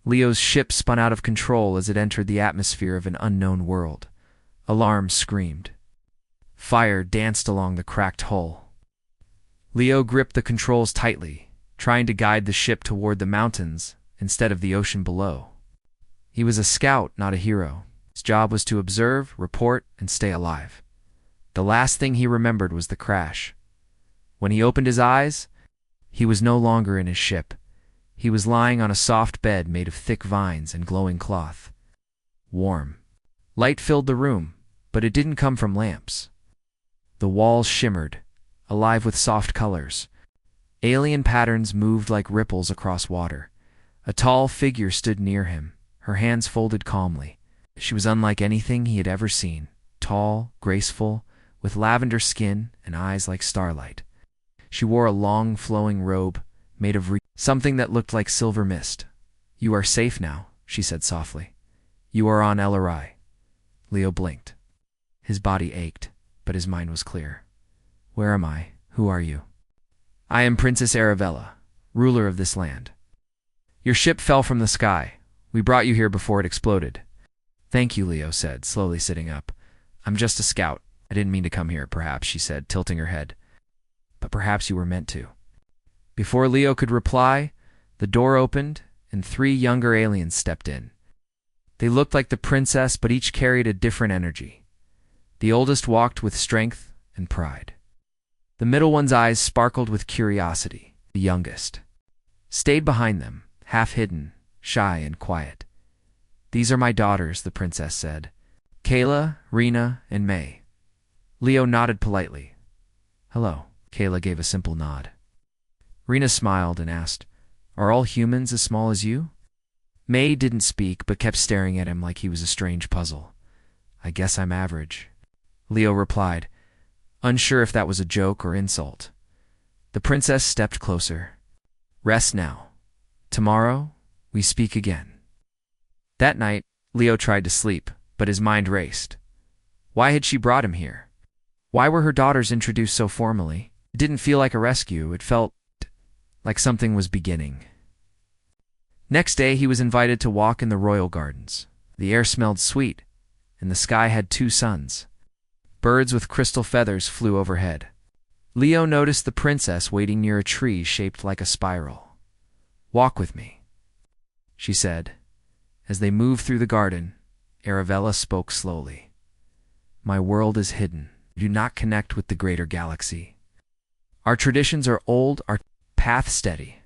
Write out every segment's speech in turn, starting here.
Leo's ship spun out of control as it entered the atmosphere of an unknown world. Alarms screamed. Fire danced along the cracked hull. Leo gripped the controls tightly, trying to guide the ship toward the mountains instead of the ocean below. He was a scout, not a hero. His job was to observe, report, and stay alive. The last thing he remembered was the crash. When he opened his eyes, he was no longer in his ship. He was lying on a soft bed made of thick vines and glowing cloth. Warm. Light filled the room, but it didn't come from lamps. The walls shimmered, alive with soft colors. Alien patterns moved like ripples across water. A tall figure stood near him, her hands folded calmly. She was unlike anything he had ever seen, tall, graceful, with lavender skin and eyes like starlight. She wore a long, flowing robe made of something that looked like silver mist. "You are safe now," she said softly. "You are on HFY." Leo blinked. His body ached, but his mind was clear. "Where am I? Who are you?" "I am Princess Arabella, ruler of this land. Your ship fell from the sky. We brought you here before it exploded." "Thank you," Leo said, slowly sitting up. "I'm just a scout. I didn't mean to come here, perhaps," she said, tilting her head. "But perhaps you were meant to." Before Leo could reply, the door opened and 3 younger aliens stepped in. They looked like the princess, but each carried a different energy. The oldest walked with strength and pride. The middle one's eyes sparkled with curiosity. The youngest stayed behind them, half hidden, shy and quiet. "These are my daughters," the princess said. "Kayla, Rena, and May." Leo nodded politely. "Hello." Kayla gave a simple nod. Rena smiled and asked, "Are all humans as small as you?" May didn't speak, but kept staring at him like he was a strange puzzle. "I guess I'm average," Leo replied, unsure if that was a joke or insult. The princess stepped closer. "Rest now. Tomorrow, we speak again." That night, Leo tried to sleep, but his mind raced. Why had she brought him here? Why were her daughters introduced so formally? It didn't feel like a rescue. It felt like something was beginning. Next day, he was invited to walk in the royal gardens. The air smelled sweet, and the sky had 2 suns. Birds with crystal feathers flew overhead. Leo noticed the princess waiting near a tree shaped like a spiral. "Walk with me," she said. As they moved through the garden, Arabella spoke slowly. "My world is hidden. We do not connect with the greater galaxy. Our traditions are old, our path steady,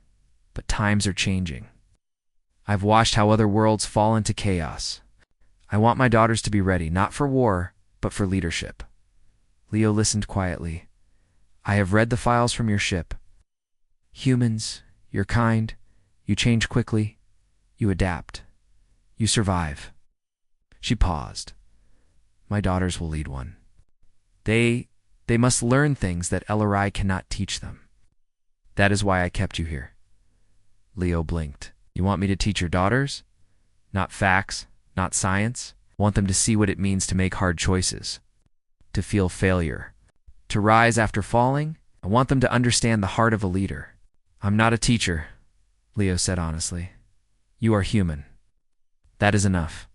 but times are changing. I've watched how other worlds fall into chaos. I want my daughters to be ready, not for war, but for leadership." Leo listened quietly. "I have read the files from your ship. Humans, you're kind, you change quickly, you adapt, you survive." She paused. "My daughters will lead one. They must learn things that HFY cannot teach them. That is why I kept you here." Leo blinked. "You want me to teach your daughters? Not facts, not science. I want them to see what it means to make hard choices, to feel failure, to rise after falling. I want them to understand the heart of a leader." "I'm not a teacher," Leo said honestly. "You are human. That is enough."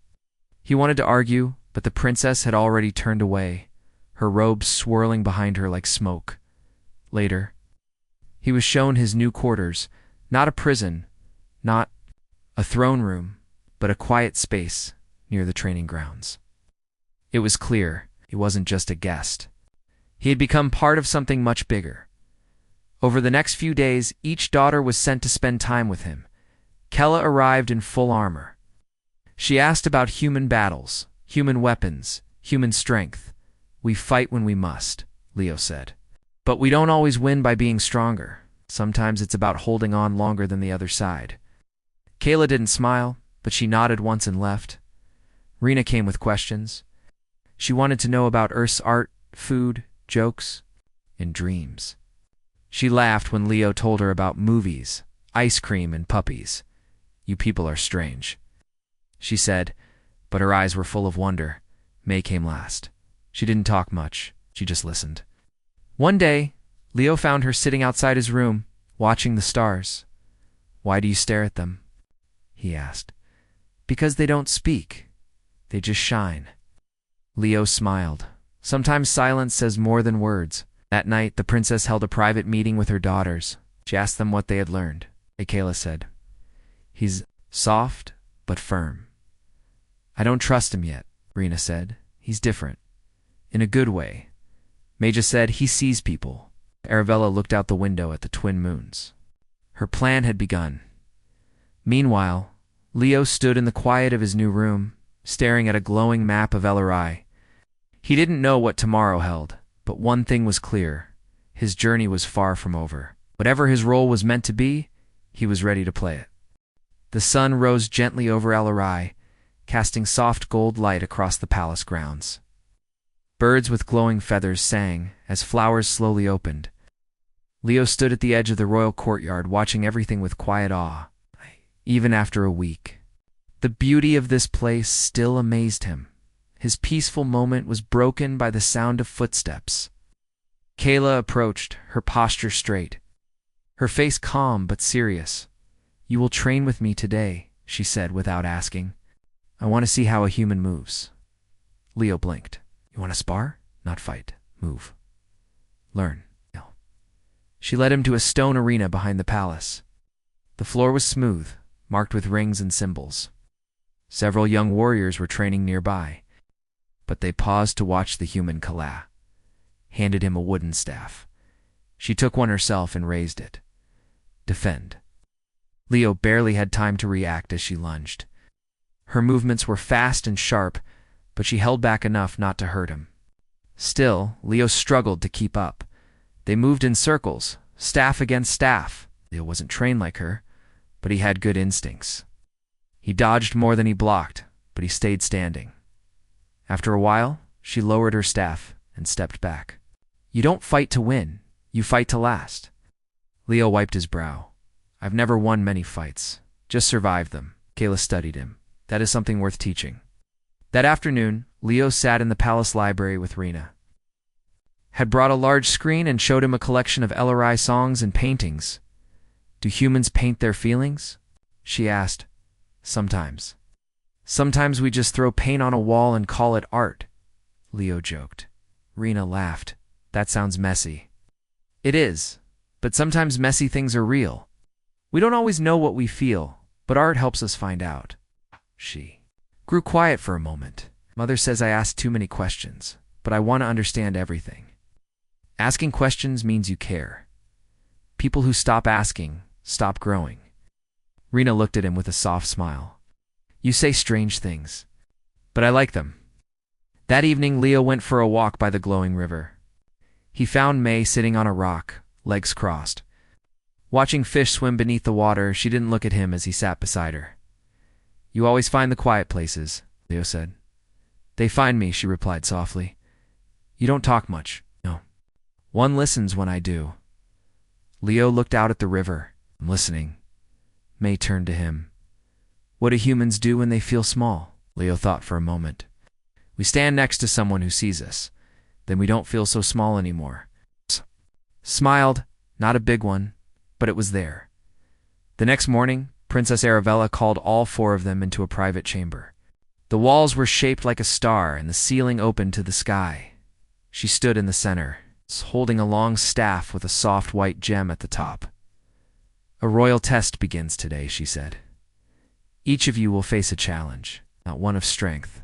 He wanted to argue, but the princess had already turned away, her robes swirling behind her like smoke. Later, he was shown his new quarters, not a prison, not a throne room, but a quiet space near the training grounds. It was clear he wasn't just a guest. He had become part of something much bigger. Over the next few days, each daughter was sent to spend time with him. Kella arrived in full armor. She asked about human battles, human weapons, human strength. "We fight when we must," Leo said. "But we don't always win by being stronger. Sometimes it's about holding on longer than the other side." Kayla didn't smile, but she nodded once and left. Rena came with questions. She wanted to know about Earth's art, food, jokes, and dreams. She laughed when Leo told her about movies, ice cream, and puppies. "You people are strange," she said, but her eyes were full of wonder. May came last. She didn't talk much. She just listened. One day, Leo found her sitting outside his room, watching the stars. "Why do you stare at them?" he asked. Because they don't speak. They just shine. Leo smiled. Sometimes silence says more than words. That night, the princess held a private meeting with her daughters. She asked them what they had learned. Kayla said, "He's soft, but firm." "I don't trust him yet," Rena said. "He's different. In a good way." Maja said, "He sees people." Arabella looked out the window at the twin moons. Her plan had begun. Meanwhile, Leo stood in the quiet of his new room, staring at a glowing map of LRI. He didn't know what tomorrow held, but one thing was clear. His journey was far from over. Whatever his role was meant to be, he was ready to play it. The sun rose gently over LRI, casting soft gold light across the palace grounds. Birds with glowing feathers sang as flowers slowly opened. Leo stood at the edge of the royal courtyard, watching everything with quiet awe, even after a week. The beauty of this place still amazed him. His peaceful moment was broken by the sound of footsteps. Kayla approached, her posture straight, her face calm but serious. "You will train with me today," she said without asking. "I want to see how a human moves." Leo blinked. "You want to spar? Not fight. Move. Learn." She led him to a stone arena behind the palace. The floor was smooth, marked with rings and symbols. Several young warriors were training nearby, but they paused to watch the human Kala. Handed him a wooden staff. She took one herself and raised it. "Defend." Leo barely had time to react as she lunged. Her movements were fast and sharp, but she held back enough not to hurt him. Still, Leo struggled to keep up. They moved in circles, staff against staff. Leo wasn't trained like her, but he had good instincts. He dodged more than he blocked, but he stayed standing. After a while, she lowered her staff and stepped back. "You don't fight to win, you fight to last." Leo wiped his brow. "I've never won many fights, just survived them." Kayla studied him. "That is something worth teaching." That afternoon, Leo sat in the palace library with Rena. Had brought a large screen and showed him a collection of LRI songs and paintings. "Do humans paint their feelings?" she asked. "Sometimes. Sometimes we just throw paint on a wall and call it art," Leo joked. Rena laughed. "That sounds messy." "It is, but sometimes messy things are real. We don't always know what we feel, but art helps us find out." She grew quiet for a moment. "Mother says I ask too many questions, but I want to understand everything." Asking questions means you care. People who stop asking stop growing. Rena looked at him with a soft smile. "You say strange things, but I like them." That evening, Leo went for a walk by the glowing river. He found May sitting on a rock, legs crossed. Watching fish swim beneath the water, she didn't look at him as he sat beside her. "You always find the quiet places," Leo said. "They find me," she replied softly. "You don't talk much." "No. One listens when I do." Leo looked out at the river. "I'm listening." May turned to him. "What do humans do when they feel small?" Leo thought for a moment. "We stand next to someone who sees us. Then we don't feel so small anymore." Smiled, not a big one, but it was there. The next morning, Princess Arabella called all four of them into a private chamber. The walls were shaped like a star and the ceiling opened to the sky. She stood in the center, holding a long staff with a soft white gem at the top. "A royal test begins today," she said. "Each of you will face a challenge, not one of strength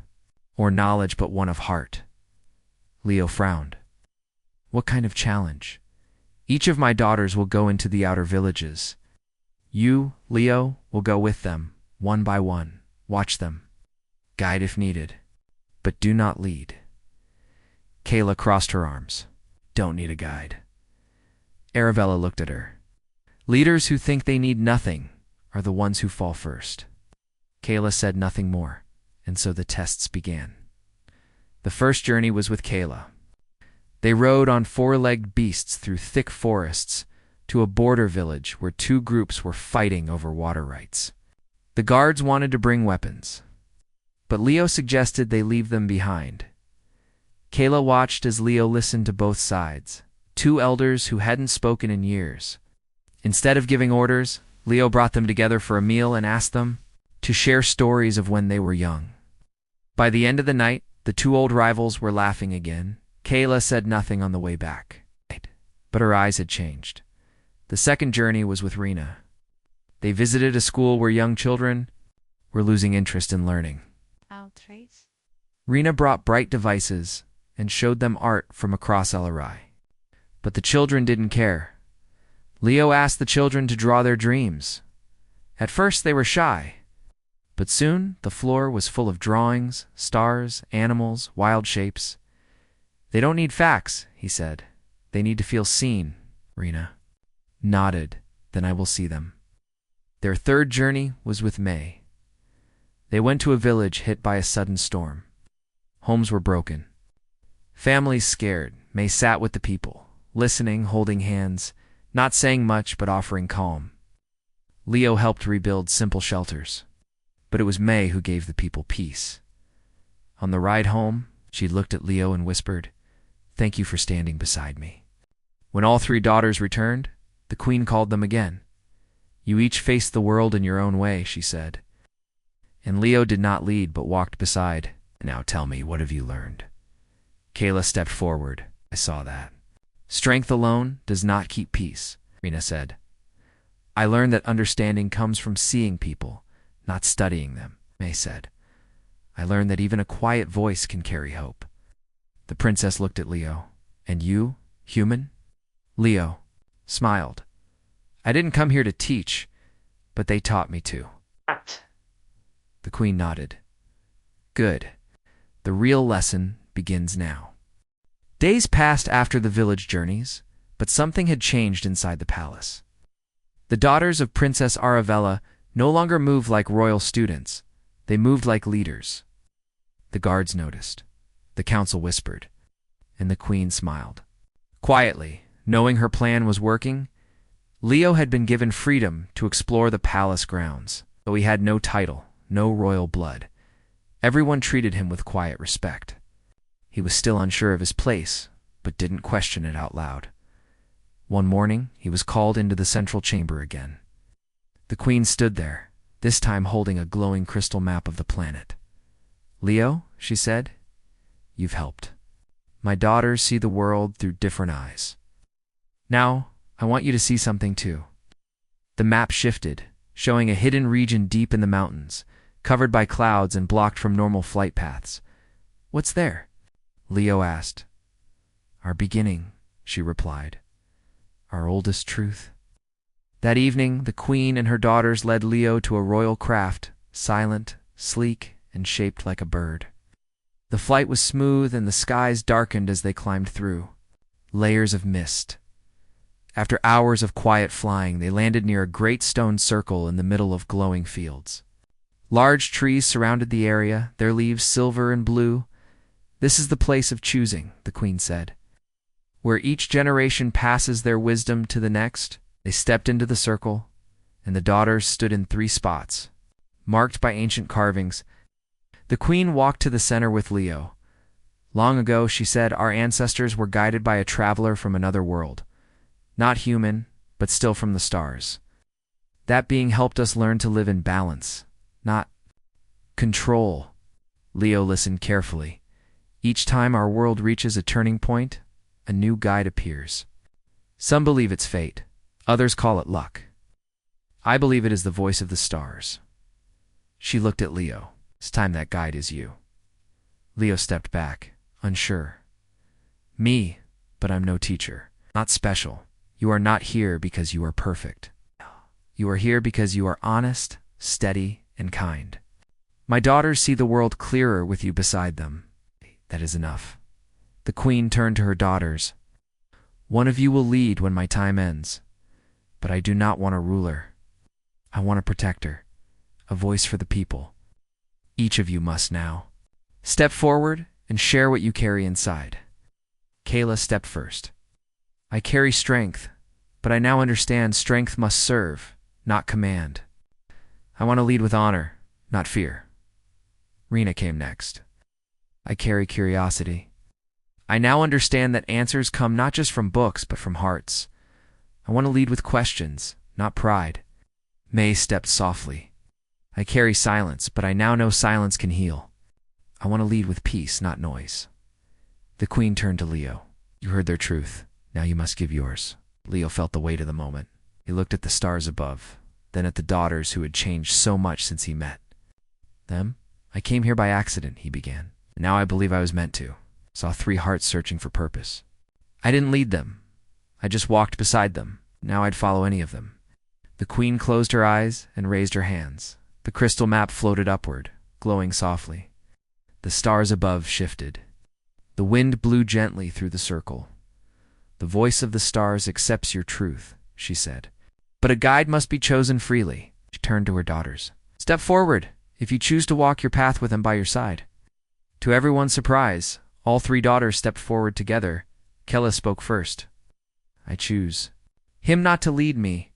or knowledge, but one of heart." Leo frowned. "What kind of challenge?" "Each of my daughters will go into the outer villages. You, Leo, will go with them, one by one. Watch them. Guide if needed, but do not lead." Kayla crossed her arms. "Don't need a guide." Arabella looked at her. "Leaders who think they need nothing are the ones who fall first." Kayla said nothing more, and so the tests began. The first journey was with Kayla. They rode on four-legged beasts through thick forests to a border village where two groups were fighting over water rights. The guards wanted to bring weapons, but Leo suggested they leave them behind. Kayla watched as Leo listened to both sides, two elders who hadn't spoken in years. Instead of giving orders, Leo brought them together for a meal and asked them, to share stories of when they were young. By the end of the night, the two old rivals were laughing again. Kayla said nothing on the way back, but her eyes had changed. The second journey was with Rena. They visited a school where young children were losing interest in learning. Rena brought bright devices and showed them art from across LRI. But the children didn't care. Leo asked the children to draw their dreams. At first they were shy, but soon the floor was full of drawings, stars, animals, wild shapes. They don't need facts, he said. They need to feel seen. Rena nodded. Then I will see them. Their third journey was with May. They went to a village hit by a sudden storm. Homes were broken. Families scared. May sat with the people, listening, holding hands, not saying much but offering calm. Leo helped rebuild simple shelters, but it was May who gave the people peace. On the ride home, she looked at Leo and whispered, "Thank you for standing beside me." When all three daughters returned, the queen called them again. "You each faced the world in your own way," she said. And Leo did not lead but walked beside. "Now tell me, what have you learned?" Kayla stepped forward. "I saw that. Strength alone does not keep peace," Rena said. "I learned that understanding comes from seeing people, not studying them," May said. "I learned that even a quiet voice can carry hope." The princess looked at Leo. "And you, human?" Leo smiled. "I didn't come here to teach, but they taught me to." The queen nodded. "Good. The real lesson begins now." Days passed after the village journeys, but something had changed inside the palace. The daughters of Princess Arabella no longer moved like royal students. They moved like leaders. The guards noticed. The council whispered. And the queen smiled. Quietly, knowing her plan was working, Leo had been given freedom to explore the palace grounds. Though he had no title, no royal blood, everyone treated him with quiet respect. He was still unsure of his place, but didn't question it out loud. One morning, he was called into the central chamber again. The queen stood there, this time holding a glowing crystal map of the planet. "Leo," she said, "you've helped. My daughters see the world through different eyes. Now, I want you to see something too." The map shifted, showing a hidden region deep in the mountains, covered by clouds and blocked from normal flight paths. "What's there?" Leo asked. "Our beginning," she replied. "Our oldest truth." That evening, the queen and her daughters led Leo to a royal craft, silent, sleek, and shaped like a bird. The flight was smooth and the skies darkened as they climbed through layers of mist. After hours of quiet flying, they landed near a great stone circle in the middle of glowing fields. Large trees surrounded the area, their leaves silver and blue. "This is the place of choosing," the queen said. "Where each generation passes their wisdom to the next." They stepped into the circle, and the daughters stood in 3 spots, marked by ancient carvings. The queen walked to the center with Leo. "Long ago," she said, "our ancestors were guided by a traveler from another world. Not human, but still from the stars. That being helped us learn to live in balance, not control." Leo listened carefully. "Each time our world reaches a turning point, a new guide appears. Some believe it's fate. Others call it luck. I believe it is the voice of the stars." She looked at Leo. "This time that guide is you." Leo stepped back, unsure. "Me, but I'm no teacher. Not special. You are not here because you are perfect. You are here because you are honest, steady, and kind. My daughters see the world clearer with you beside them. That is enough." The queen turned to her daughters. "One of you will lead when my time ends. But I do not want a ruler. I want a protector, a voice for the people. Each of you must now step forward and share what you carry inside." Kayla stepped first. "I carry strength, but I now understand strength must serve, not command. I want to lead with honor, not fear." Rena came next. "I carry curiosity. I now understand that answers come not just from books, but from hearts. I want to lead with questions, not pride." May stepped softly. I carry silence, but I now know silence can heal. I want to lead with peace, not noise." The queen turned to Leo. "You heard their truth. Now you must give yours." Leo felt the weight of the moment. He looked at the stars above, then at the daughters who had changed so much since he met them. "I came here by accident," he began. "Now I believe I was meant to. Saw 3 hearts searching for purpose. I didn't lead them. I just walked beside them. Now I'd follow any of them." The queen closed her eyes and raised her hands. The crystal map floated upward, glowing softly. The stars above shifted. The wind blew gently through the circle. "The voice of the stars accepts your truth," she said. "But a guide must be chosen freely." She turned to her daughters. "Step forward, if you choose to walk your path with him by your side." To everyone's surprise, all 3 daughters stepped forward together. Kella spoke first. "I choose him not to lead me,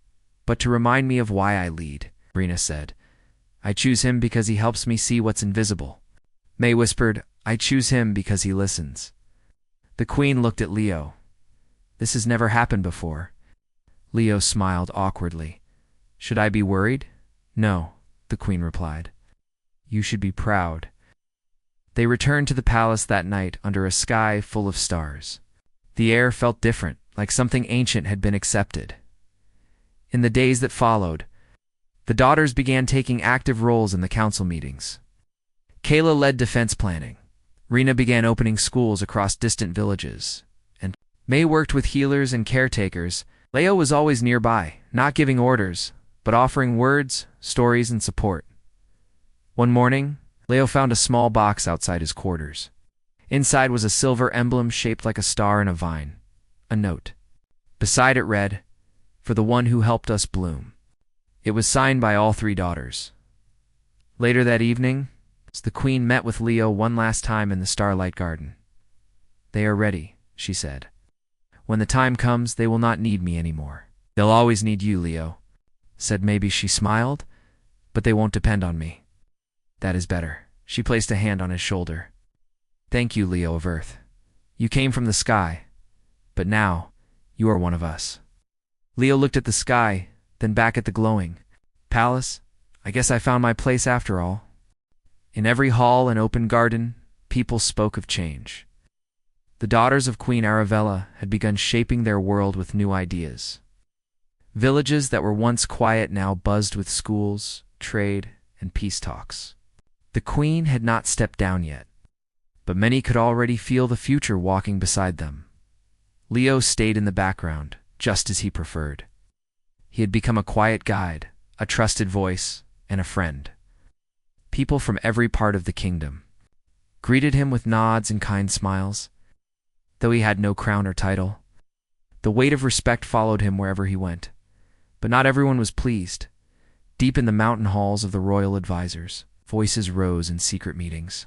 but to remind me of why I lead," Rena said. "I choose him because he helps me see what's invisible." May whispered, "I choose him because he listens." The queen looked at Leo. "This has never happened before." Leo smiled awkwardly. "Should I be worried?" "No," the queen replied. "You should be proud." They returned to the palace that night under a sky full of stars. The air felt different, like something ancient had been accepted. In the days that followed, the daughters began taking active roles in the council meetings. Kayla led defense planning. Rena began opening schools across distant villages. And May worked with healers and caretakers. Leo was always nearby, not giving orders, but offering words, stories, and support. One morning, Leo found a small box outside his quarters. Inside was a silver emblem shaped like a star and a vine. A note. Beside it read, "For the one who helped us bloom." It was signed by all 3 daughters. Later that evening, the queen met with Leo one last time in the Starlight Garden. "They are ready," she said. "When the time comes, they will not need me anymore." "They'll always need you, Leo," said Maybe. She smiled, "but they won't depend on me." "That is better." She placed a hand on his shoulder. "Thank you, Leo of Earth. You came from the sky, but now you are one of us." Leo looked at the sky, then back at the glowing palace. "I guess I found my place after all." In every hall and open garden, people spoke of change. The daughters of Queen Arabella had begun shaping their world with new ideas. Villages that were once quiet now buzzed with schools, trade, and peace talks. The queen had not stepped down yet, but many could already feel the future walking beside them. Leo stayed in the background, just as he preferred. He had become a quiet guide, a trusted voice, and a friend. People from every part of the kingdom greeted him with nods and kind smiles, though he had no crown or title. The weight of respect followed him wherever he went, but not everyone was pleased. Deep in the mountain halls of the royal advisors, voices rose in secret meetings.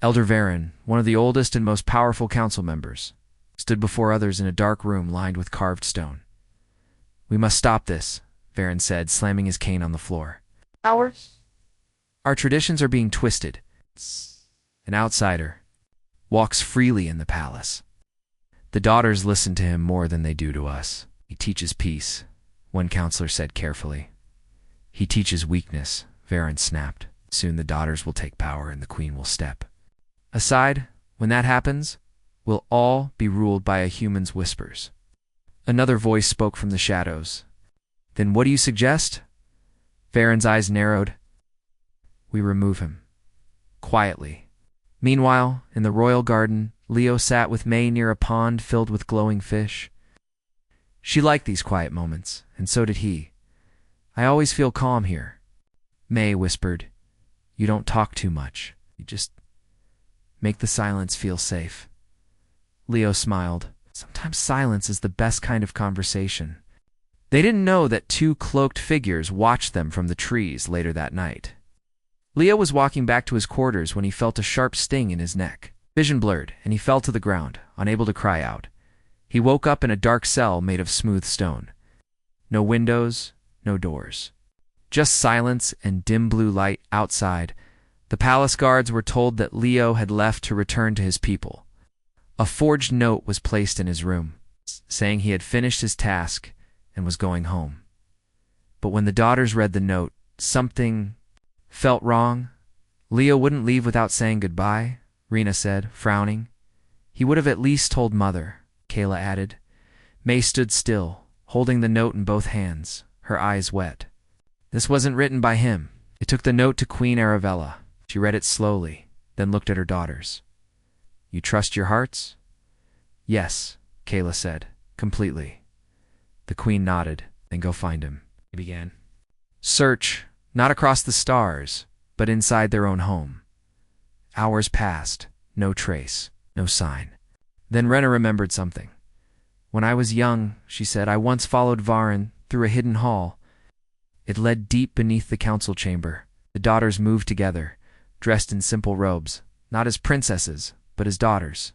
Elder Varen, one of the oldest and most powerful council members, stood before others in a dark room lined with carved stone. "We must stop this," Varen said, slamming his cane on the floor. Our traditions are being twisted. An outsider walks freely in the palace." The daughters listen to him more than they do to us. "He teaches peace," one counselor said carefully. "He teaches weakness," Varen snapped. "Soon the daughters will take power and the queen will step aside. When that happens, we'll all be ruled by a human's whispers." Another voice spoke from the shadows. "Then what do you suggest?" Varen's eyes narrowed. "We remove him. Quietly." Meanwhile, in the royal garden, Leo sat with May near a pond filled with glowing fish. She liked these quiet moments, and so did he. "I always feel calm here." May whispered, "You don't talk too much. You just make the silence feel safe." Leo smiled. Sometimes silence is the best kind of conversation. They didn't know that 2 cloaked figures watched them from the trees later that night. Leo was walking back to his quarters when he felt a sharp sting in his neck. Vision blurred, and he fell to the ground, unable to cry out. He woke up in a dark cell made of smooth stone. No windows, no doors. Just silence and dim blue light outside. The palace guards were told that Leo had left to return to his people. A forged note was placed in his room, saying he had finished his task and was going home. But when the daughters read the note, something Felt wrong. Leo wouldn't leave without saying goodbye, Rena said, frowning. He would have at least told Mother, Kayla added. May stood still, holding the note in both hands, her eyes wet. This wasn't written by him. It took the note to Queen Arabella. She read it slowly, then looked at her daughters. You trust your hearts? Yes, Kayla said, completely. The Queen nodded. Then go find him, he began. Search, not across the stars, but inside their own home. Hours passed, no trace, no sign. Then Rena remembered something. When I was young, she said, I once followed Varen through a hidden hall. It led deep beneath the council chamber. The daughters moved together, dressed in simple robes, not as princesses, but as daughters.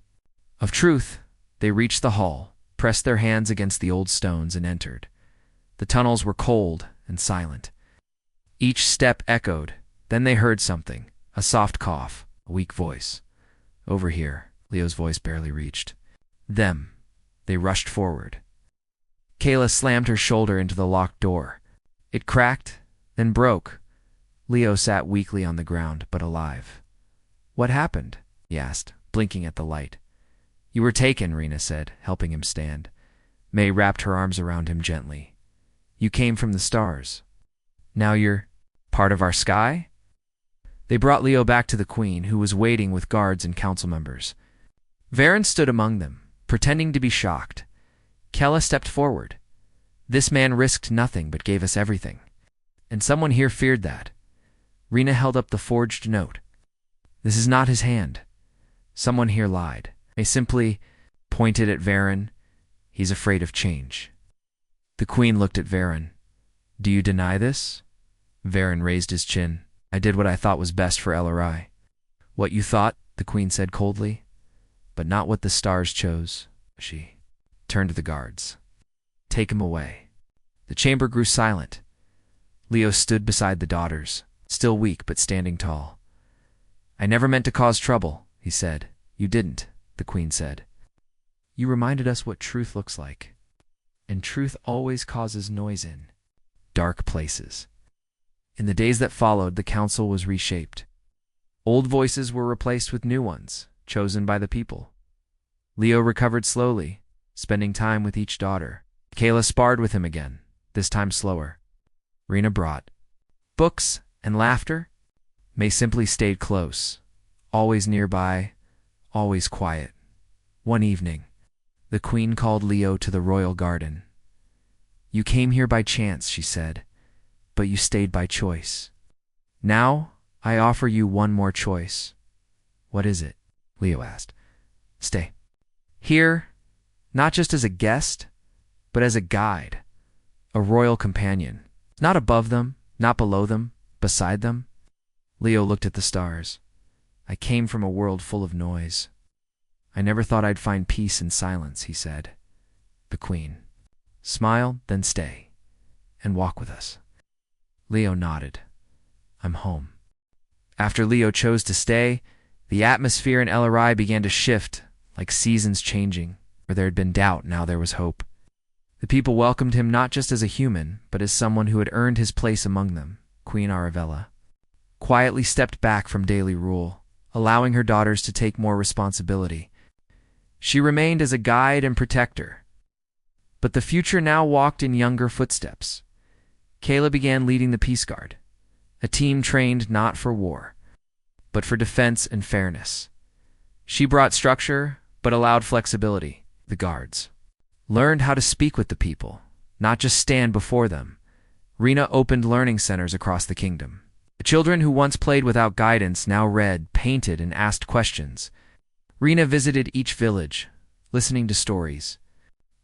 Of truth, they reached the hall, pressed their hands against the old stones, and entered. The tunnels were cold and silent. Each step echoed. Then they heard something, a soft cough, a weak voice. Over here, Leo's voice barely reached. Them. They rushed forward. Kayla slammed her shoulder into the locked door. It cracked, then broke. Leo sat weakly on the ground, but alive. What happened? He asked, blinking at the light. You were taken, Rena said, helping him stand. May wrapped her arms around him gently. You came from the stars. Now you're part of our sky? They brought Leo back to the Queen, who was waiting with guards and council members. Varen stood among them, pretending to be shocked. Kella stepped forward. This man risked nothing but gave us everything. And someone here feared that. Rena held up the forged note. This is not his hand. Someone here lied. They simply pointed at Varen. He's afraid of change. The Queen looked at Varen. Do you deny this? Varen raised his chin. I did what I thought was best for Ellerai. What you thought, the Queen said coldly. But not what the stars chose. She turned to the guards. Take him away. The chamber grew silent. Leo stood beside the daughters, still weak but standing tall. I never meant to cause trouble, he said. You didn't, the Queen said. You reminded us what truth looks like. And truth always causes noise in dark places. In the days that followed, the council was reshaped. Old voices were replaced with new ones, chosen by the people. Leo recovered slowly, spending time with each daughter. Kayla sparred with him again, this time slower. Rena brought books and laughter. May simply stayed close, always nearby, always quiet. One evening, the Queen called Leo to the royal garden. You came here by chance, she said, but you stayed by choice. Now, I offer you one more choice. What is it? Leo asked. Stay. Here, not just as a guest, but as a guide, a royal companion. Not above them, not below them, beside them. Leo looked at the stars. I came from a world full of noise. I never thought I'd find peace in silence, he said. The Queen. Smile, then stay, and walk with us. Leo nodded. I'm home. After Leo chose to stay, the atmosphere in Ellerai began to shift, like seasons changing. Where there had been doubt, now there was hope. The people welcomed him not just as a human, but as someone who had earned his place among them. Queen Arabella quietly stepped back from daily rule, allowing her daughters to take more responsibility. She remained as a guide and protector. But the future now walked in younger footsteps. Kayla began leading the Peace Guard, a team trained not for war, but for defense and fairness. She brought structure, but allowed flexibility. The guards learned how to speak with the people, not just stand before them. Rena opened learning centers across the kingdom. The children who once played without guidance now read, painted, and asked questions. Rena visited each village, listening to stories,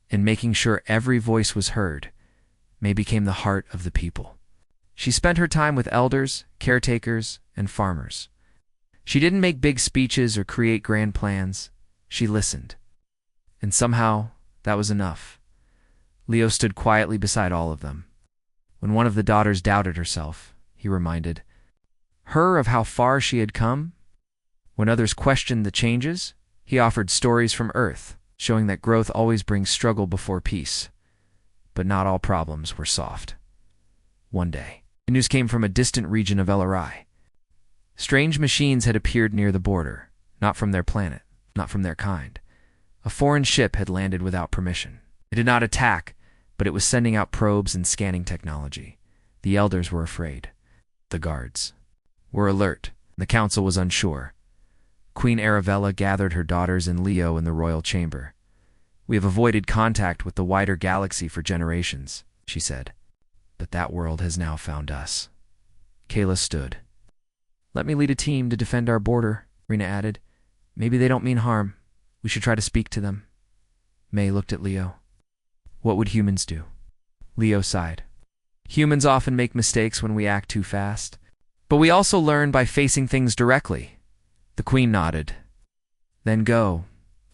and making sure every voice was heard. May became the heart of the people. She spent her time with elders, caretakers, and farmers. She didn't make big speeches or create grand plans. She listened. And somehow, that was enough. Leo stood quietly beside all of them. When one of the daughters doubted herself, he reminded her of how far she had come. When others questioned the changes, he offered stories from Earth, showing that growth always brings struggle before peace. But not all problems were soft. One day, The news came from a distant region of LRI. Strange machines had appeared near the border, not from their planet, not from their kind. A foreign ship had landed without permission. It did not attack, but it was sending out probes and scanning technology. The elders were afraid. The guards were alert. The council was unsure. Queen Arabella gathered her daughters and Leo in the royal chamber. "We have avoided contact with the wider galaxy for generations," she said. "But that world has now found us." Kayla stood. "Let me lead a team to defend our border," Rena added. "Maybe they don't mean harm. We should try to speak to them." May looked at Leo. "What would humans do?" Leo sighed. "Humans often make mistakes when we act too fast. But we also learn by facing things directly." The Queen nodded. "Then go,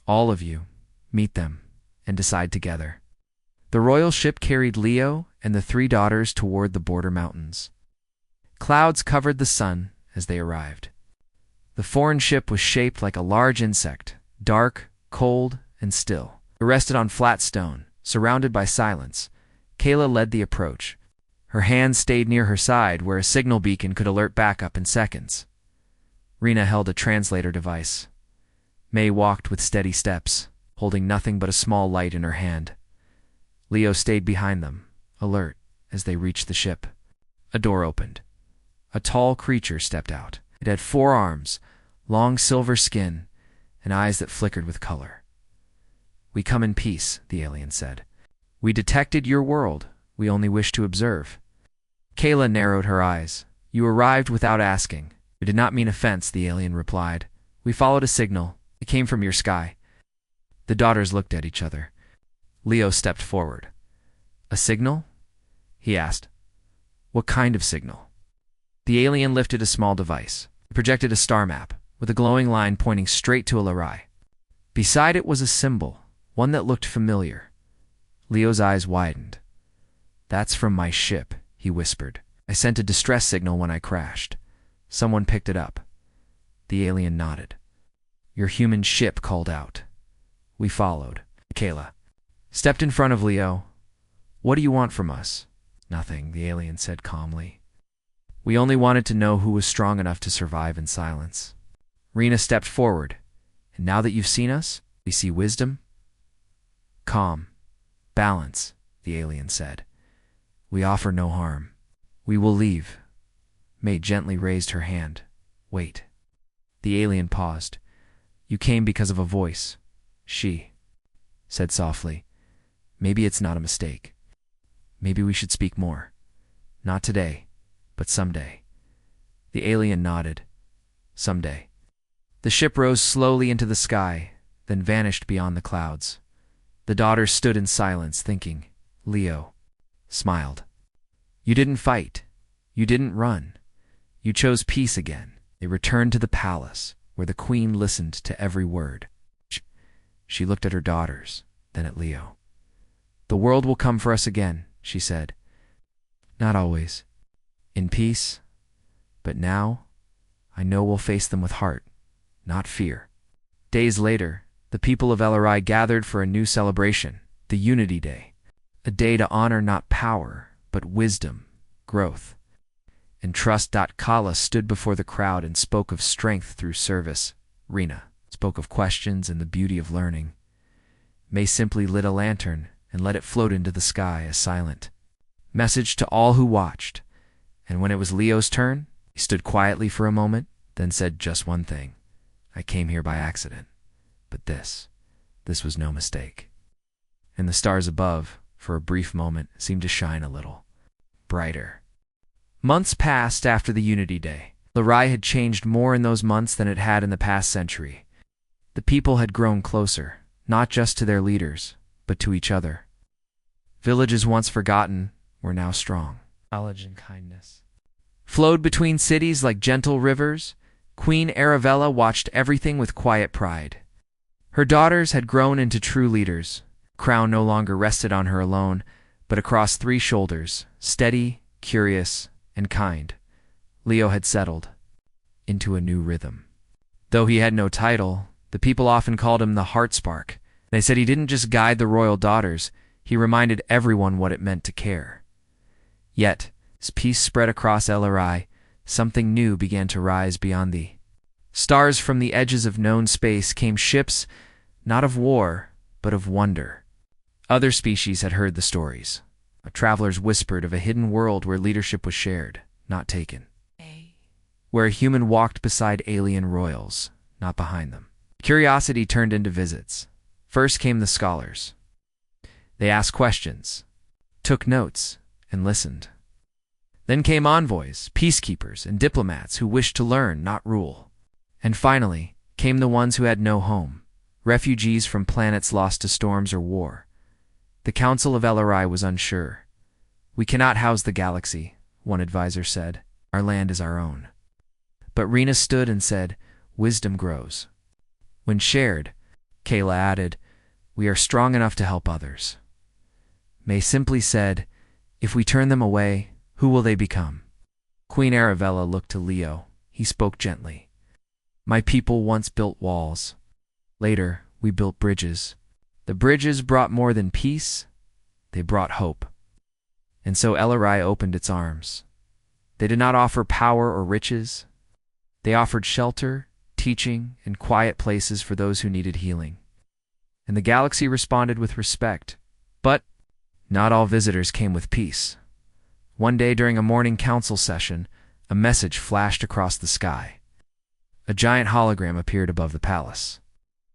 all of you, meet them, and decide together." The royal ship carried Leo and the three daughters toward the border mountains. Clouds covered the sun as they arrived. The foreign ship was shaped like a large insect, dark, cold, and still. It rested on flat stone, surrounded by silence. Kayla led the approach. Her hand stayed near her side where a signal beacon could alert backup in seconds. Rena held a translator device. May walked with steady steps, holding nothing but a small light in her hand. Leo stayed behind them, alert, as they reached the ship. A door opened. A tall creature stepped out. It had 4 arms, long silver skin, and eyes that flickered with color. "We come in peace," the alien said. "We detected your world. We only wish to observe." Kayla narrowed her eyes. "You arrived without asking." "We did not mean offense," the alien replied. "We followed a signal. It came from your sky." The daughters looked at each other. Leo stepped forward. "A signal?" he asked. "What kind of signal?" The alien lifted a small device. It projected a star map, with a glowing line pointing straight to Alarai. Beside it was a symbol, one that looked familiar. Leo's eyes widened. "That's from my ship," he whispered. "I sent a distress signal when I crashed. Someone picked it up." The alien nodded. "Your human ship called out. We followed." Kayla stepped in front of Leo. "What do you want from us?" "Nothing," the alien said calmly. "We only wanted to know who was strong enough to survive in silence." Rena stepped forward. "And now that you've seen us, we see wisdom?" "Calm. Balance," the alien said. "We offer no harm. We will leave." May gently raised her hand. "Wait." The alien paused. "You came because of a voice." She said softly, "Maybe it's not a mistake. Maybe we should speak more. Not today, but someday." The alien nodded. "Someday." The ship rose slowly into the sky, then vanished beyond the clouds. The daughters stood in silence, thinking. Leo smiled. "You didn't fight. You didn't run. You chose peace again." They returned to the palace, where the queen listened to every word. She looked at her daughters, then at Leo. "The world will come for us again," she said. "Not always. In peace. But now, I know we'll face them with heart, not fear." Days later, the people of LRI gathered for a new celebration, the Unity Day. A day to honor not power, but wisdom, growth, and trust. Kala stood before the crowd and spoke of strength through service. Rena spoke of questions and the beauty of learning. May simply lit a lantern and let it float into the sky, a silent message to all who watched. And when it was Leo's turn, he stood quietly for a moment, then said just one thing. "I came here by accident, but this was no mistake." And the stars above, for a brief moment, seemed to shine a little brighter. Months passed after the Unity Day. Larai had changed more in those months than it had in the past century. The people had grown closer, not just to their leaders, but to each other. Villages once forgotten were now strong. Knowledge and kindness flowed between cities like gentle rivers. Queen Arabella watched everything with quiet pride. Her daughters had grown into true leaders. Crown no longer rested on her alone, but across 3 shoulders, steady, curious, and kind. Leo had settled into a new rhythm. Though he had no title, the people often called him the Heart Spark. They said he didn't just guide the royal daughters, he reminded everyone what it meant to care. Yet, As peace spread across LRI, something new began to rise beyond the stars. From the edges of known space came ships, not of war, but of wonder. Other species had heard the stories. Travelers whispered of a hidden world where leadership was shared, not taken. Where a human walked beside alien royals, not behind them. Curiosity turned into visits. First came the scholars. They asked questions, took notes, and listened. Then came envoys, peacekeepers, and diplomats who wished to learn, not rule. And finally came the ones who had no home, refugees from planets lost to storms or war. The Council of LRI was unsure. "We cannot house the galaxy," one advisor said. "Our land is our own." But Rena stood and said, "Wisdom grows when shared." Kayla added, "We are strong enough to help others." May simply said, "If we turn them away, who will they become?" Queen Arabella looked to Leo. He spoke gently. "My people once built walls. Later, we built bridges. The bridges brought more than peace, they brought hope." And so LRI opened its arms. They did not offer power or riches. They offered shelter, teaching, and quiet places for those who needed healing. And the galaxy responded with respect. But not all visitors came with peace. One day during a morning council session, a message flashed across the sky. A giant hologram appeared above the palace.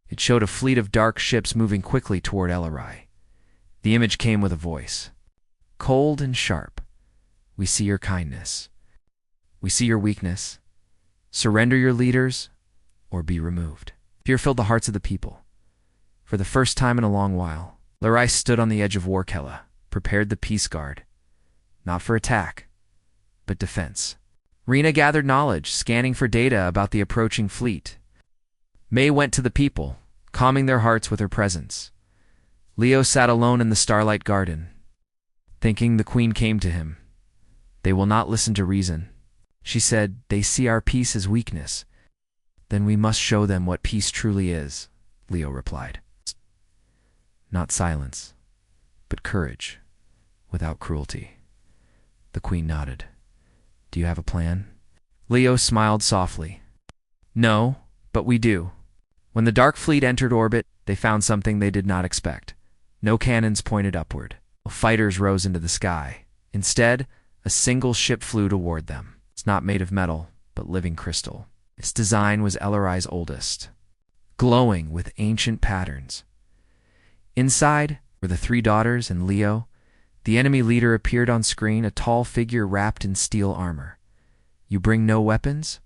It showed a fleet of dark ships moving quickly toward LRI. The image came with a voice. Cold and sharp. "We see your kindness. We see your weakness. Surrender your leaders, or be removed." Fear filled the hearts of the people. For the first time in a long while, LRI stood on the edge of Warkella, prepared the peace guard. Not for attack, but defense. Rena gathered knowledge, scanning for data about the approaching fleet. May went to the people, calming their hearts with her presence. Leo sat alone in the starlight garden, thinking. The queen came to him. "They will not listen to reason," she said. "They see our peace as weakness. Then we must show them what peace truly is," Leo replied. "Not silence, but courage, without cruelty." The queen nodded. "Do you have a plan?" Leo smiled softly. "No, but we do." When the Dark Fleet entered orbit, they found something they did not expect. No cannons pointed upward. No fighters rose into the sky. Instead, a single ship flew toward them. It's not made of metal, but living crystal. Its design was LRI's oldest, glowing with ancient patterns. Inside were the three daughters and Leo. The enemy leader appeared on screen, a tall figure wrapped in steel armor. "You bring no weapons?"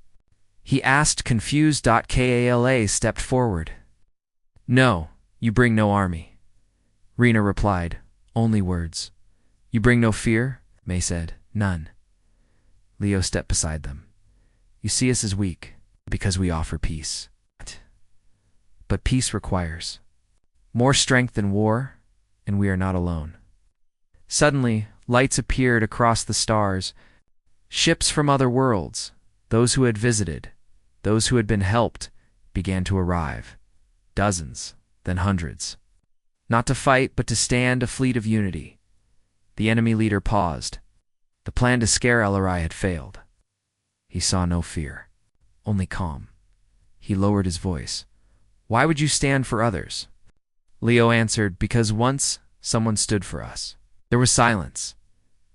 he asked, confused. Kala stepped forward. "No, you bring no army." Rena replied, "Only words." "You bring no fear?" May said, "None." Leo stepped beside them. "You see us as weak, because we offer peace. But peace requires more strength than war, and we are not alone." Suddenly, lights appeared across the stars. Ships from other worlds, those who had visited, those who had been helped, began to arrive. Dozens, then hundreds. Not to fight, but to stand, a fleet of unity. The enemy leader paused. The plan to scare LRI had failed. He saw no fear, only calm. He lowered his voice. "Why would you stand for others?" Leo answered, "Because once someone stood for us." There was silence.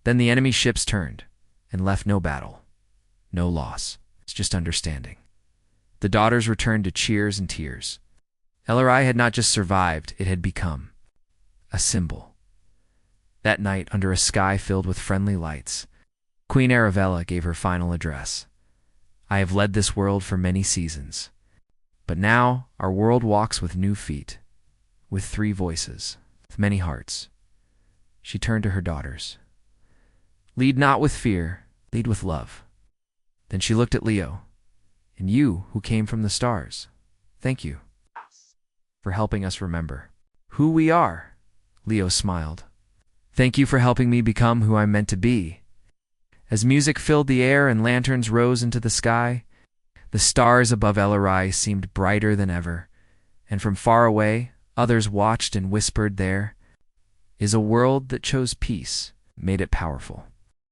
Then the enemy ships turned and left no battle, no loss. It's just understanding. The daughters returned to cheers and tears. LRI had not just survived, it had become a symbol. That night, under a sky filled with friendly lights, Queen Arabella gave her final address. "I have led this world for many seasons, but now our world walks with new feet, with three voices, with many hearts." She turned to her daughters. "Lead not with fear, lead with love." Then she looked at Leo. "And you, who came from the stars, thank you for helping us remember who we are." Leo smiled. "Thank you for helping me become who I'm meant to be." As music filled the air and lanterns rose into the sky, the stars above LRI seemed brighter than ever, and from far away, others watched and whispered, "There is a world that chose peace, made it powerful."